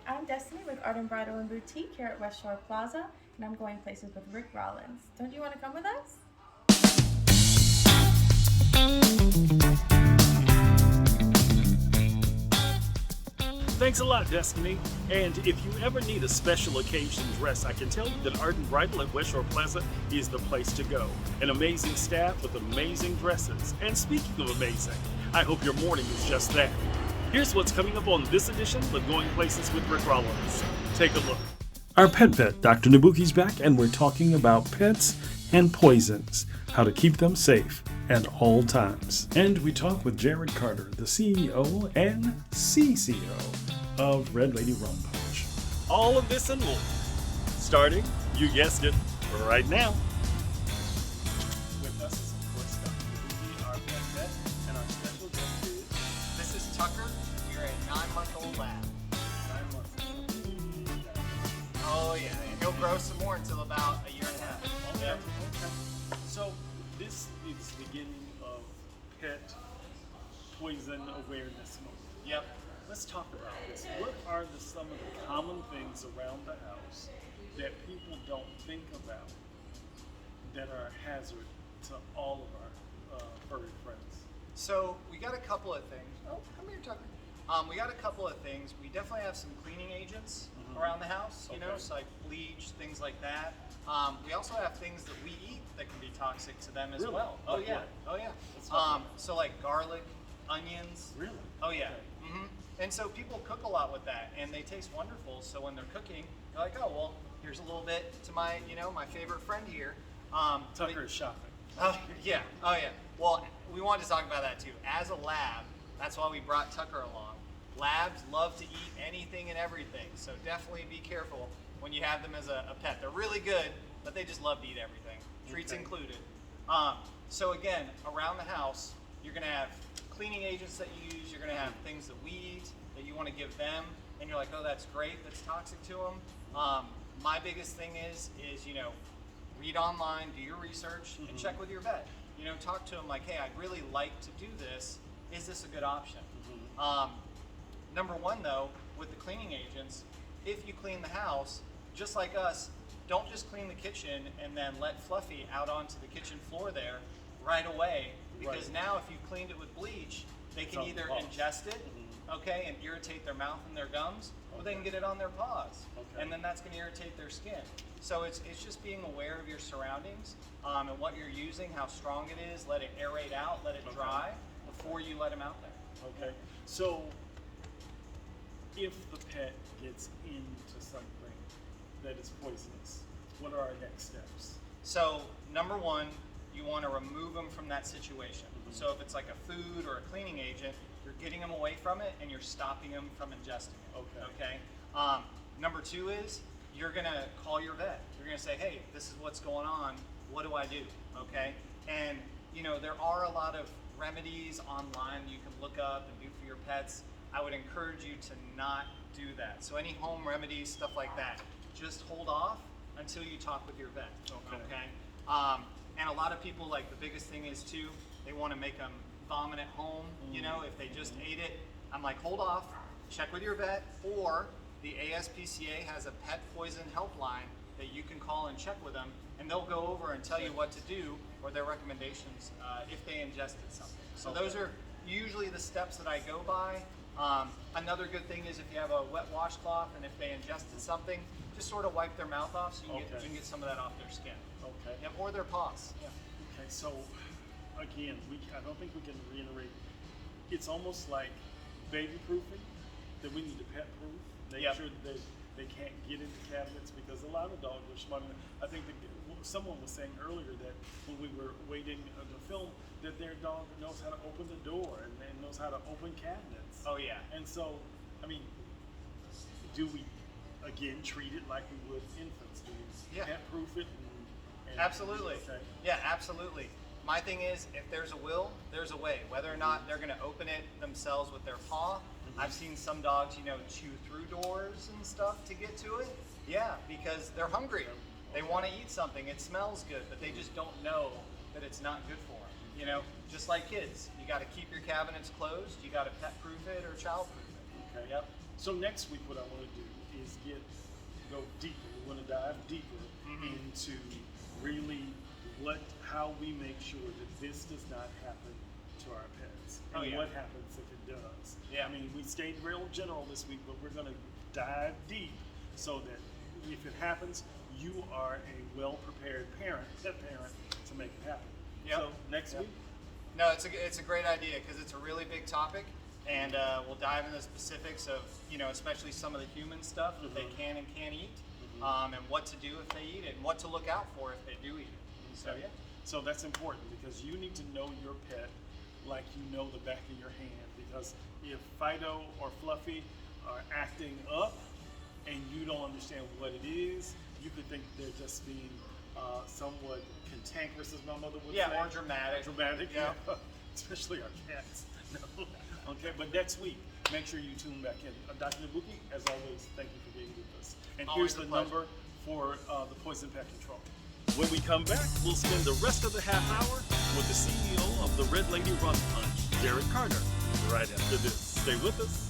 I'm Destiny with Art and Bridal and Boutique here at West Shore Plaza, and I'm going places with Ricc Rollins. Don't you want to come with us? Thanks a lot, Destiny. And if you ever need a special occasion dress, I can tell you that Art and Bridal at West Shore Plaza is the place to go. An amazing staff with amazing dresses. And speaking of amazing, I hope your morning is just that. Here's what's coming up on this edition of Going Places with Ricc Rollins. Take a look. Our pet vet, Dr. Nabuki's back, and we're talking about pets and poisons, how to keep them safe at all times. And we talk with Jared Carter, the CEO and CCO of Red Lady Rum Punch. All of this and more, starting, you guessed it, right now. With us is, of course, Dr. Nabuki, our pet vet, and our special guest is This is Tucker. You're a 9-month-old lab. 9 months. Oh yeah, and he'll grow some more until about a year and a half. Okay. So this is the beginning of Pet Poison Awareness Month. Yep. Let's talk about this. What are some of the common things around the house that people don't think about that are a hazard to all of our furry friends? So we got a couple of things. Oh, come here, Tucker. We got a couple of things. We definitely have some cleaning agents around the house, you know, Okay. so like bleach, things like that. We also have things that we eat that can be toxic to them as Really? well. Oh Like yeah, what? oh yeah. Let's talk about So like garlic, onions. Really? Oh yeah. Okay. And so people cook a lot with that, and they taste wonderful. So when they're cooking, they're like, oh well, here's a little bit to my, my favorite friend here. Tucker is shopping. Oh yeah, oh yeah. Well, we wanted to talk about that too. As a lab, that's why we brought Tucker along. Labs love to eat anything and everything, so definitely be careful when you have them as a pet. They're really good, but they just love to eat everything, treats Okay. included. So again, around the house, you're gonna have cleaning agents that you use. You're gonna have things that we eat that you want to give them, and you're like, oh, that's great. That's toxic to them. My biggest thing is read online, do your research, and check with your vet. Talk to them like, hey, I'd really like to do this. Is this a good option? Number one, though, with the cleaning agents, if you clean the house, just like us, don't just clean the kitchen and then let Fluffy out onto the kitchen floor there right away. Because Right. now if you've cleaned it with bleach, they It's can on the either paws. ingest it, okay, and irritate their mouth and their gums, or they can get it on their paws. Okay. And then that's going to irritate their skin. So it's just being aware of your surroundings and what you're using, how strong it is, let it aerate out, let it Okay. dry before you let them out there. Okay. So if the pet gets into something that is poisonous, what are our next steps? So number one, you want to remove them from that situation. So if it's like a food or a cleaning agent, you're getting them away from it and you're stopping them from ingesting it. Okay. Okay. Number two is you're gonna call your vet. You're gonna say, hey, this is what's going on. What do I do? Okay. And there are a lot of remedies online you can look up and do for your pets. I would encourage you to not do that. So any home remedies, stuff like that, just hold off until you talk with your vet. Okay. And a lot of people, like, the biggest thing is too, they want to make them vomit at home. If they just ate it, I'm like, hold off, check with your vet, or the ASPCA has a pet poison helpline that you can call and check with them, and they'll go over and tell you what to do or their recommendations if they ingested something. So those are usually the steps that I go by. Another good thing is if you have a wet washcloth and if they ingested something, just sort of wipe their mouth off so you can get some of that off their skin. Okay. Yep, or their paws. Yeah. Okay, so again, I don't think we can reiterate. It's almost like baby proofing, that we need to pet proof, make Yep. sure that they can't get into cabinets, because a lot of dogs are smart. I think that someone was saying earlier that when we were waiting to film, that their dog knows how to open the door and knows how to open cabinets. Oh yeah. And so, I mean, do we again treat it like we would infants? Do we Yeah. pet proof it? And Absolutely. Okay. Yeah, absolutely. My thing is, if there's a will, there's a way. Whether or not they're going to open it themselves with their paw. I've seen some dogs, chew through doors and stuff to get to it. Yeah, because they're hungry. They want to eat something. It smells good, but they just don't know that it's not good for them. Just like kids, you got to keep your cabinets closed. You got to pet proof it or child proof it. Okay. Yep. So next week, what I want to do is go deeper. We want to dive deeper into really how we make sure that this does not happen to our pets, and what happens if it does. Yeah. I mean, we stayed real general this week, but we're going to dive deep so that if it happens, you are a well-prepared pet parent, to make it happen. Yep. So next week. No, it's a great idea because it's a really big topic, and we'll dive into the specifics of, especially some of the human stuff that they can and can't eat, and what to do if they eat it, and what to look out for if they do eat it. So yeah. So that's important because you need to know your pet like you know the back of your hand. Because if Fido or Fluffy are acting up and you don't understand what it is, you could think they're just being somewhat cantankerous, as my mother would say. Or dramatic. Dramatic, yeah. Especially our cats. No. Okay, but next week, make sure you tune back in. Dr. Nabuki, as always, thank you for being with us. And Always here's the a pleasure. number for the Poison Pet Control. When we come back, we'll spend the rest of the half hour with the CEO of the Red Lady Rum Punch, Jared Carter, right after this. Stay with us.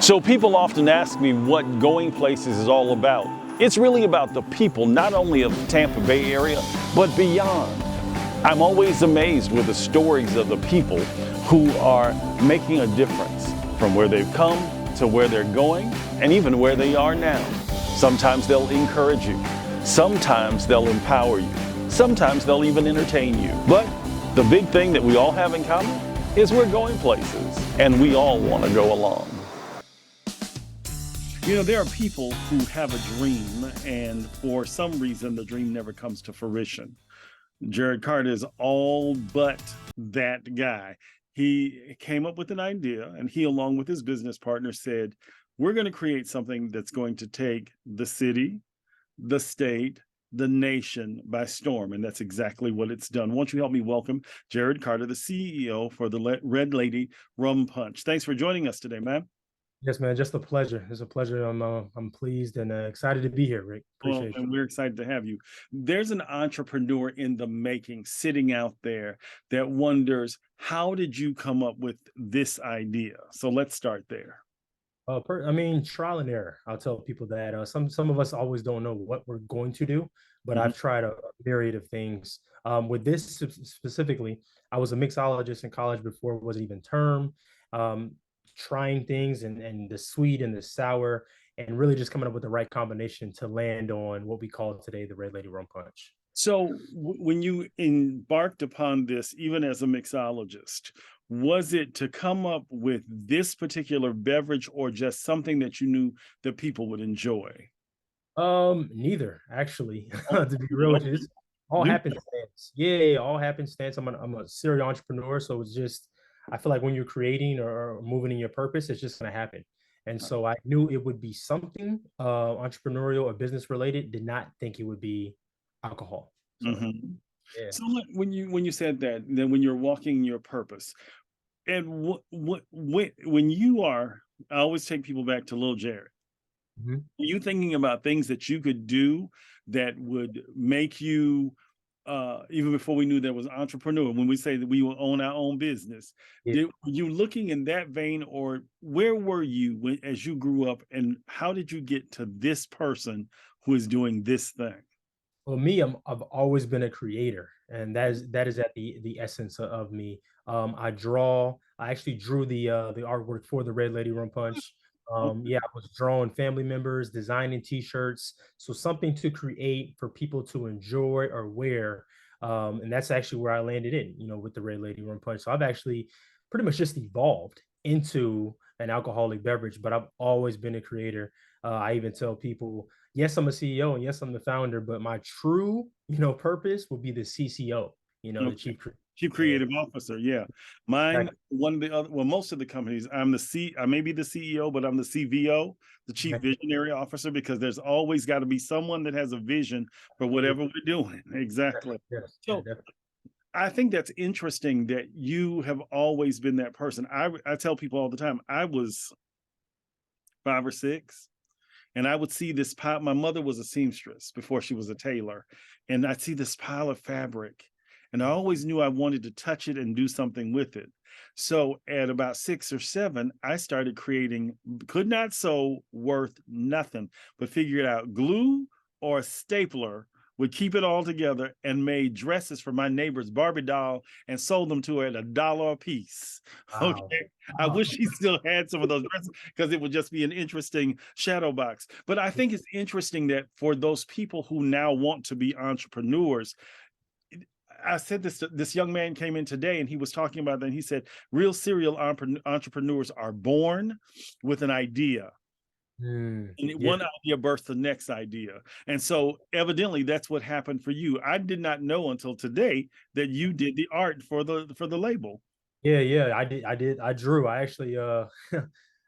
So people often ask me what Going Places is all about. It's really about the people, not only of the Tampa Bay area, but beyond. I'm always amazed with the stories of the people who are making a difference from where they've come to where they're going and even where they are now. Sometimes they'll encourage you. Sometimes they'll empower you. Sometimes they'll even entertain you. But the big thing that we all have in common is we're going places and we all want to go along. You know, there are people who have a dream and for some reason the dream never comes to fruition. Jared Carter is all but that guy. He came up with an idea and he, along with his business partner, said, we're going to create something that's going to take the city, the state, the nation by storm. And that's exactly what it's done. Won't you help me welcome Jared Carter, the CEO for the Red Lady Rum Punch. Thanks for joining us today, man. Yes, man, just a pleasure. It's a pleasure. I'm pleased and excited to be here, Rick. Appreciate and you. we're excited to have you. There's an entrepreneur in the making sitting out there that wonders, how did you come up with this idea? So let's start there. Trial and error. I'll tell people that some of us always don't know what we're going to do, but I've tried a myriad of things. With this specifically, I was a mixologist in college before it was even term. Trying things and the sweet and the sour, and really just coming up with the right combination to land on what we call today the Red Lady Rum Punch. So when you embarked upon this, even as a mixologist, was it to come up with this particular beverage or just something that you knew that people would enjoy? Neither, actually, to be real with you. It's all happenstance. Yeah, all happenstance. I'm a serial entrepreneur, so it's just, I feel like when you're creating or moving in your purpose, it's just going to happen. And so I knew it would be something entrepreneurial or business related. Did not think it would be alcohol. So, yeah. So when you said that, then when you're walking your purpose, and when you are, I always take people back to little Jared. Mhm. Were you thinking about things that you could do that would make you, even before we knew there was entrepreneur, when we say that we will own our own business, Yeah. were you looking in that vein, or where were you when, as you grew up, and how did you get to this person who is doing this thing? Well, me, I've always been a creator, and that is at the essence of me. I draw. I actually drew the artwork for the Red Lady Rum Punch. Okay. Yeah, I was drawing family members, designing T-shirts, so something to create for people to enjoy or wear. And that's actually where I landed in, with the Red Lady Rum Punch. So I've actually pretty much just evolved into an alcoholic beverage, but I've always been a creator. I even tell people, yes, I'm a CEO and yes, I'm the founder, but my true, purpose will be the CCO, the Okay. chief. Chief Yeah, Creative Officer, yeah. Mine, exactly. one of the other, well, most of the companies, I may be the CEO, but I'm the CVO, the Chief Visionary Officer, because there's always got to be someone that has a vision for whatever we're doing. Exactly. Yes, yeah, So definitely. I think that's interesting that you have always been that person. I tell people all the time, I was 5 or 6, and I would see this pile. My mother was a seamstress before she was a tailor, and I'd see this pile of fabric, and I always knew I wanted to touch it and do something with it. So at about 6 or 7, I started creating, could not sew worth nothing, but figured out glue or a stapler would keep it all together, and made dresses for my neighbor's Barbie doll and sold them to her at $1 a piece. Wow. Okay. I Wow. wish she still had some of those dresses, because it would just be an interesting shadow box. But I think it's interesting that for those people who now want to be entrepreneurs, I said this young man came in today and he was talking about that. And he said, real serial entrepreneurs are born with an idea. And Yeah. one idea births the next idea. And so evidently that's what happened for you. I did not know until today that you did the art for the label. Yeah, yeah, I drew. I actually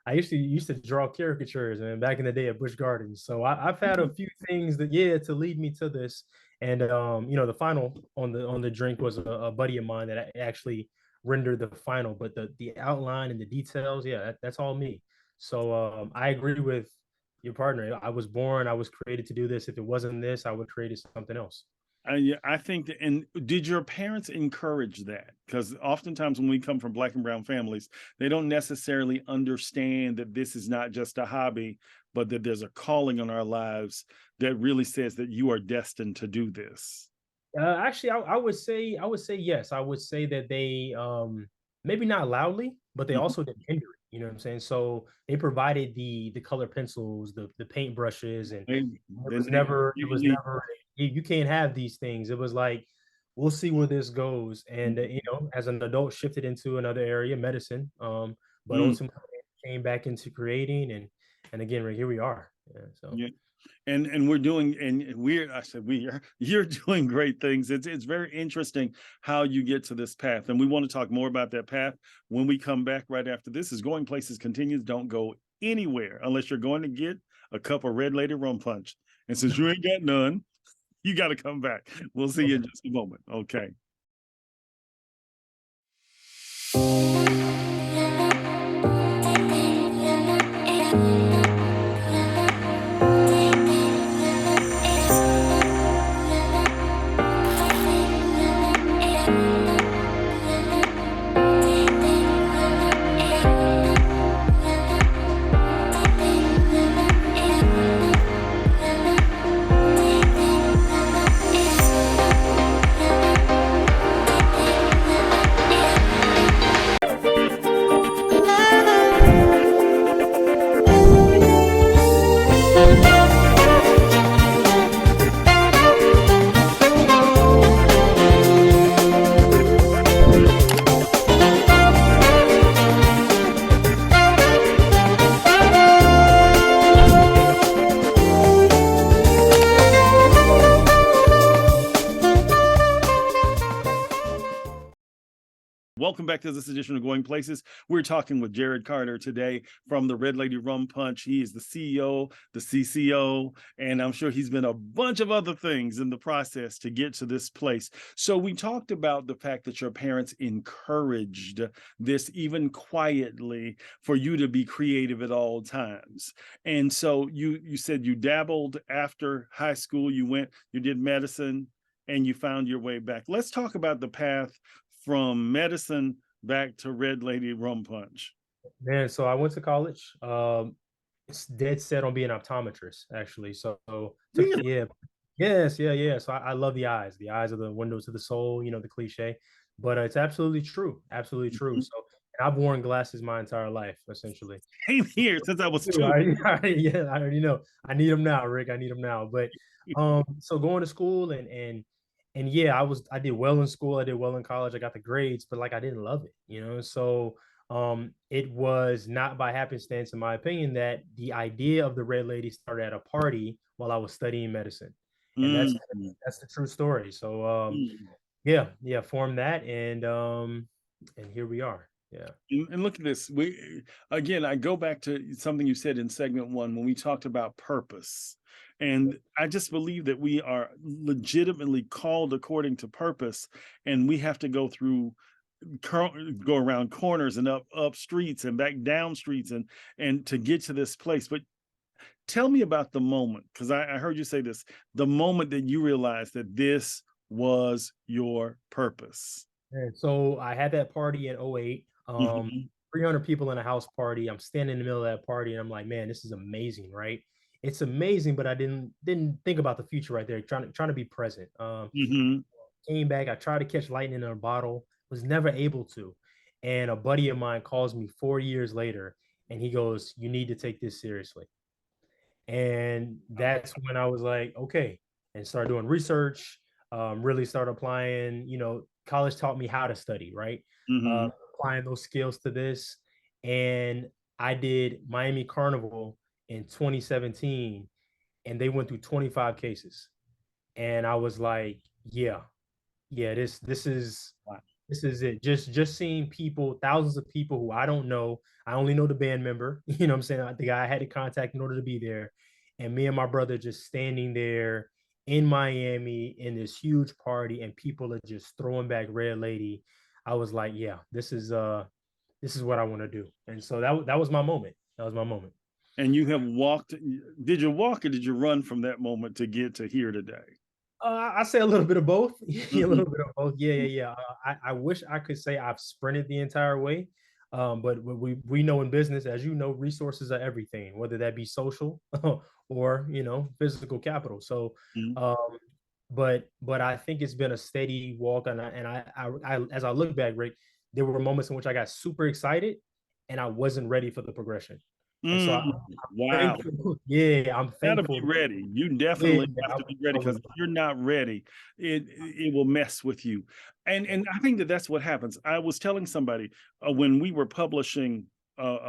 I used to draw caricatures and back in the day at Busch Gardens. So I've had a few things that, yeah, to lead me to this. And the final on the drink was a buddy of mine that actually rendered the final, but the outline and the details, yeah, that's all me. So I agree with your partner. I was created to do this. If it wasn't this, I would create something else. Yeah, I think that, and did your parents encourage that? Because oftentimes when we come from Black and brown families, they don't necessarily understand that this is not just a hobby, but that there's a calling on our lives that really says that you are destined to do this. Actually, I would say yes. I would say that they maybe not loudly, but they Mhm. also didn't hinder it. You know what I'm saying? So they provided the color pencils, the paint brushes, and it Then was they never it was usually, never you can't have these things. It was like we'll see where this goes, and as an adult, shifted into another area, medicine. But mm, ultimately came back into creating, and again, right here we are. Yeah, so. yeah. And we're doing, and we're, I said we are, you're doing great things. It's very interesting how you get to this path, and we want to talk more about that path when we come back right after this. Is Going Places continues. Don't go anywhere unless you're going to get a cup of Red Lady Rum Punch, and since you ain't got none, you got to come back. We'll see you in just a moment. Okay. welcome back to this edition of Going Places. We're talking with Jared Carter today from the Red Lady Rum Punch. He is the CEO, the CCO, and I'm sure he's been a bunch of other things in the process to get to this place. So we talked about the fact that your parents encouraged this even quietly for you to be creative at all times. And so you said you dabbled after high school, you did medicine, and you found your way back. Let's talk about the path from medicine back to Red Lady Rum Punch. Man, so I went to college. It's dead set on being an optometrist, actually. So Really? yeah, yes, yeah. So I love the eyes. The eyes are the windows to the soul, the cliche. But it's absolutely true. Absolutely true. So and I've worn glasses my entire life, essentially. Same here since I was Too. 2. Yeah, I already know. I need them now, Rick. I need them now. But so going to school and yeah, I did well in school. I did well in college. I got the grades, but like I didn't love it. So it was not by happenstance, in my opinion, that the idea of the Red Lady started at a party while I was studying medicine, and Mm. that's the true story. So Mm. yeah, formed that, and here we are. Yeah. And look at this. I go back to something you said in segment 1 when we talked about purpose. And I just believe that we are legitimately called according to purpose, and we have to go around corners and up streets and back down streets and to get to this place. But tell me about the moment, because I heard you say this, the moment that you realized that this was your purpose. And so I had that party in '08. Mhm. 300 people in a house party. I'm standing in the middle of that party and I'm like, man, this is amazing, right? It's amazing, but I didn't think about the future right there, trying to be present. Mhm. Came back, I tried to catch lightning in a bottle, was never able to. And a buddy of mine calls me 4 years later and he goes, you need to take this seriously. And that's when I was like, okay, and started doing research, really started applying. College taught me how to study, right? Mhm. Applying those skills to this. And I did Miami Carnival in 2017, and they went through 25 cases. And I was like, yeah, this is it. Just seeing people, thousands of people who I don't know. I only know the band member. You know what I'm saying? The guy I had to contact in order to be there. And me and my brother just standing there in Miami in this huge party, and people are just throwing back Red Lady. I was like, yeah, this is what I want to do. And so that was my moment. That was my moment. And you have walked. Did you walk or did you run from that moment to get to here today? I say a little bit of both. A Mhm. little bit of both. Yeah. I wish I could say I've sprinted the entire way, but we know in business, as you know, resources are everything, whether that be social or physical capital. So, Mhm. um, but I think it's been a steady walk, and I as I look back, Rick, there were moments in which I got super excited, and I wasn't ready for the progression, and so Mm. Wow. thankful. Yeah, I'm Gotta be thankful. ready. You Yeah, definitely have to be ready, I because was. if you're not ready, it will mess with you. And I think that that's what happens. I was telling somebody when we were publishing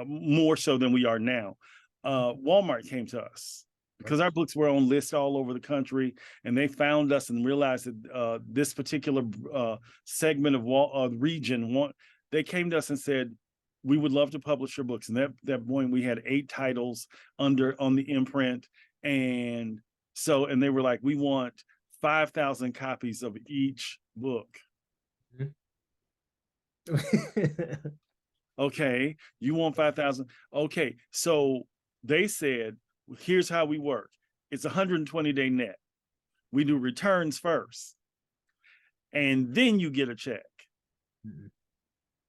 more so than we are now, Walmart came to us because our books were on lists all over the country, and they found us and realized that this particular segment of region, they came to us and said, we would love to publish your books. And that point, we had 8 titles on the imprint, and they were like, we want 5,000 copies of each book. Okay, you want 5,000? Okay, so they said, here's how we work. It's 120-day net. We do returns first, and then you get a check. Mm-mm.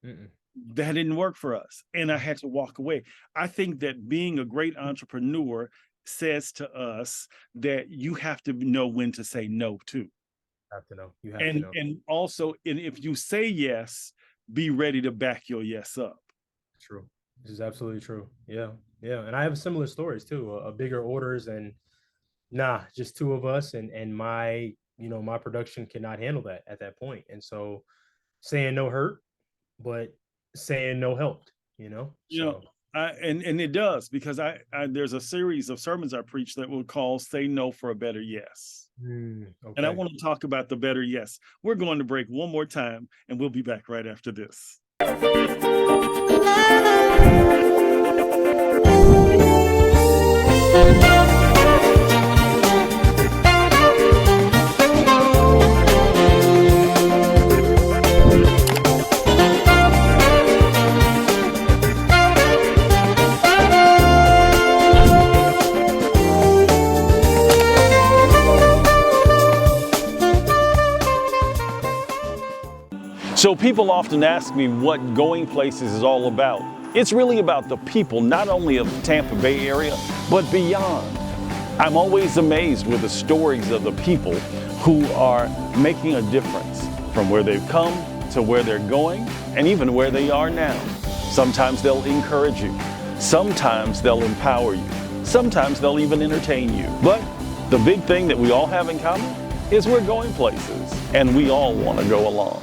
Mm-mm. That didn't work for us, and I had to walk away. I think that being a great entrepreneur says to us that you have to know when to say no too. Have to know. You have to And know. also, and if you say yes, be ready to back your yes up. True. This is absolutely true. Yeah. Yeah. And I have similar stories too. Bigger orders and just two of us and my production cannot handle that at that point. And so saying no hurt, but saying no helped. You know, So and it does, because there's a series of sermons I preach that will call "Say No for a Better Yes." And I okay. want to talk about the better yes. We're going to break one more time, and we'll be back right after this. So people often ask me what Going Places is all about. It's really about the people, not only of the Tampa Bay area, but beyond. I'm always amazed with the stories of the people who are making a difference from where they've come to where they're going and even where they are now. Sometimes they'll encourage you. Sometimes they'll empower you. Sometimes they'll even entertain you. But the big thing that we all have in common is we're going places and we all want to go along.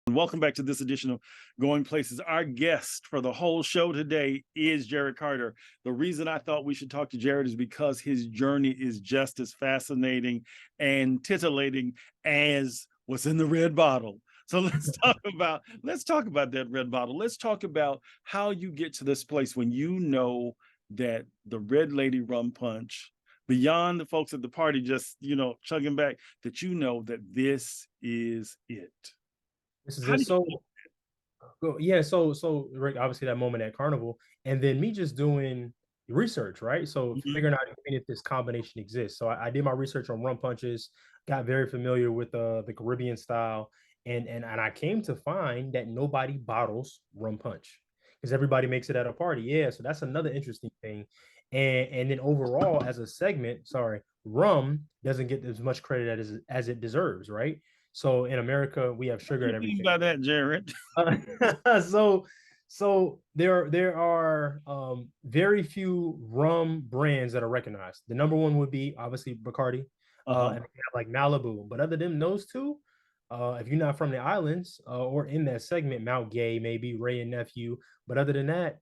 Welcome back to this edition of Going Places. Our guest for the whole show today is Jared Carter. The reason I thought we should talk to Jared is because his journey is just as fascinating and titillating as what's in the red bottle. So let's talk about that red bottle. Let's talk about how you get to this place when you know that the Red Lady Rum Punch, beyond the folks at the party just, chugging back, that you know that this is it. This is it. So yeah, so Rick, obviously that moment at Carnival, and then me just doing research, right? So figuring out if this combination exists. So I did my research on rum punches, got very familiar with the Caribbean style, and I came to find that nobody bottles rum punch because everybody makes it at a party. Yeah, so that's another interesting thing. And then overall, as a segment, rum doesn't get as much credit as it deserves, right? So in America, we have sugar and What do you mean everything. by that, Jared? So there are very few rum brands that are recognized. The number one would be obviously Bacardi, and they have like Malibu. But other than those two, if you're not from the islands or in that segment, Mount Gay, maybe Ray and Nephew. But other than that,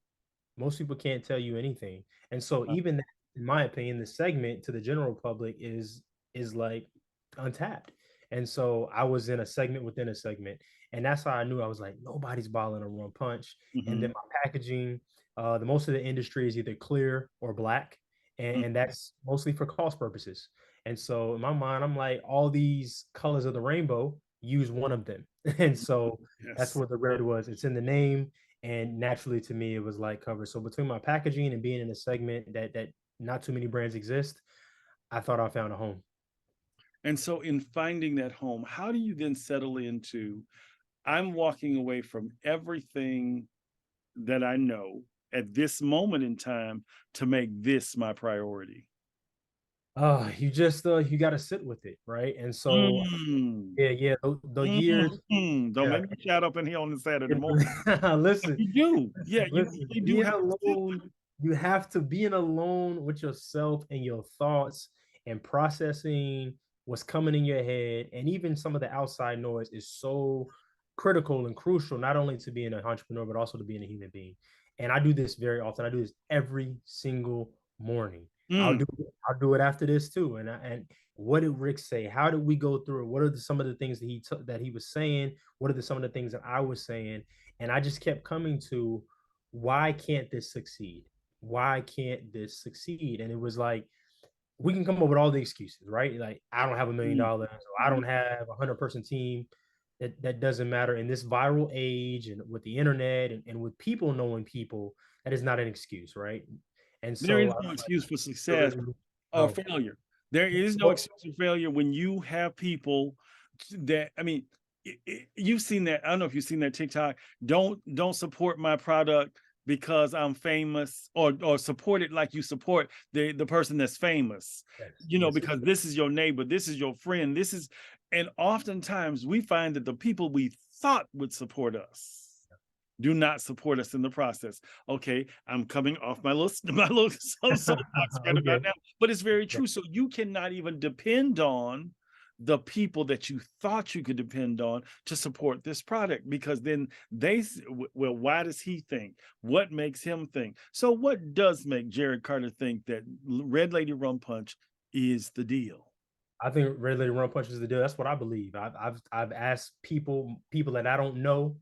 most people can't tell you anything. And so even that, in my opinion, the segment to the general public is like untapped. And so I was in a segment within a segment. And that's how I knew. I was like, nobody's bottling a rum punch. And then my packaging, the most of the industry is either clear or black. And that's mostly for cost purposes. And so in my mind, I'm like, all these colors of the rainbow, use one of them. And so that's Yes. what the red was. It's in the name. And naturally to me, it was like cover. So between my packaging and being in a segment that not too many brands exist, I thought I found a home. And so in finding that home, how do you then settle into, I'm walking away from everything that I know at this moment in time to make this my priority? You just you got to sit with it, right? And so Mm. yeah, the years, Don't yeah. make me shout up in here on the Saturday morning. Listen, You do. Yeah, you listen, really do being have to sit with alone, you have to being alone with yourself and your thoughts and processing what's coming in your head, and even some of the outside noise is so critical and crucial, not only to being an entrepreneur, but also to being a human being. And I do this very often. I do this every single morning. I'll it. do I'll do it after this too. And what did Rick say? How did we go through it? What are some of the things that he took that he was saying? What are some of the things that I was saying? And I just kept coming to, why can't this succeed? Why can't this succeed? And it was like, we can come up with all the excuses, right? Like, I don't have $1 million, or I don't have a 100-person team. That doesn't matter in this viral age and with the internet and with people knowing people. That is not an excuse, right? And There so is I no was excuse for like, success or oh, failure. There is no well, excuse for failure when you have people that, I mean, you've seen that. I don't know if you've seen that TikTok. Don't support my product because I'm famous, or support it like you support the person that's famous. yes. Because this is your neighbor, this is your friend, and oftentimes we find that the people we thought would support us do not support us in the process. Okay, I'm coming off my little soapbox right about Okay. now, but it's very true. So you cannot even depend on the people that you thought you could depend on to support this product, because then well, why does he think? What makes him think? So what does make Jared Carter think that Red Lady Rum Punch is the deal? I think Red Lady Run Punch is the deal. That's what I believe. I've asked people that I don't know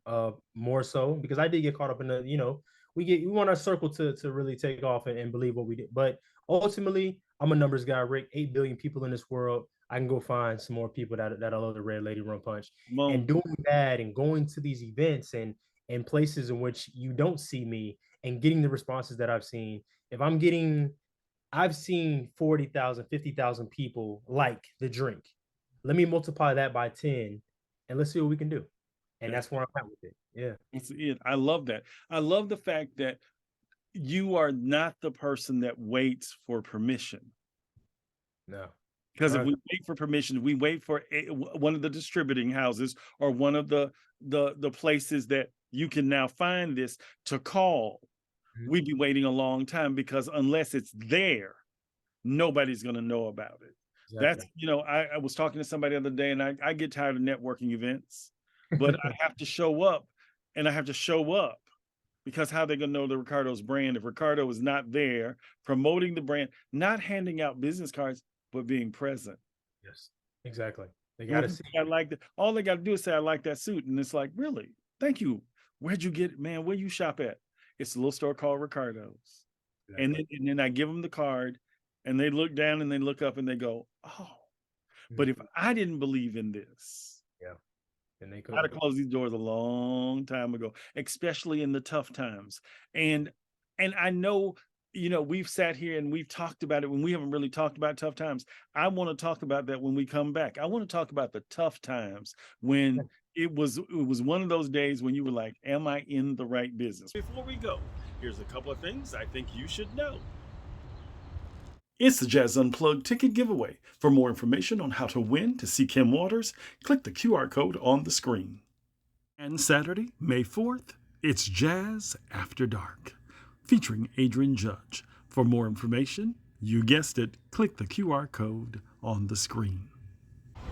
more so because I did get caught up in the, we want our circle to really take off and believe what we did. But ultimately, I'm a numbers guy, Rick. 8 billion people in this world. I can go find some more people that love the Red Lady Run Punch. Mo. And doing that and going to these events and places in which you don't see me and getting the responses that I've seen. If I'm getting I've seen 40,000, 50,000 people like the drink. Let me multiply that by 10 and let's see what we can do. And that's where I'm at with it. Yeah. That's it. I love that. I love the fact that you are not the person that waits for permission. No. Because if we wait for permission, we wait for one of the distributing houses or one of the places that you can now find this to call. We'd be waiting a long time because unless it's there, nobody's going to know about it. Exactly. That's, I was talking to somebody the other day and I get tired of networking events, but I have to show up and I have to show up because how they're going to know the Ricardo's brand if Ricardo is not there promoting the brand, not handing out business cards, but being present. Yes, exactly. They got to see. I like that. All they got to do is say, I like that suit. And it's like, really? Thank you. Where'd you get it, man? Where you shop at? It's a little store called Ricardo's. Exactly. And then I give them the card and they look down and they look up and they go, oh, but if I didn't believe in this, and they could have closed these doors a long time ago, especially in the tough times. And I know, we've sat here and we've talked about it when we haven't really talked about tough times. I want to talk about that when we come back. I want to talk about the tough times when it was one of those days when you were like, am I in the right business? Before we go, here's a couple of things I think you should know. It's the Jazz Unplugged ticket giveaway. For more information on how to win to see Kim Waters, click the QR code on the screen. And Saturday, May 4th, it's Jazz After Dark, featuring Adrian Judge. For more information, you guessed it, click the QR code on the screen.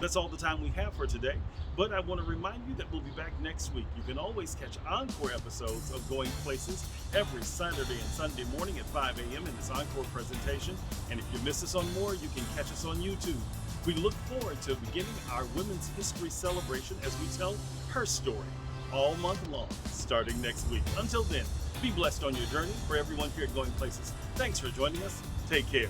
That's all the time we have for today, but I want to remind you that we'll be back next week. You can always catch encore episodes of Going Places every Saturday and Sunday morning at 5 a.m. in this encore presentation. And if you miss us on more, you can catch us on YouTube. We look forward to beginning our Women's History celebration as we tell her story all month long, starting next week. Until then, be blessed on your journey. For everyone here at Going Places, thanks for joining us. Take care.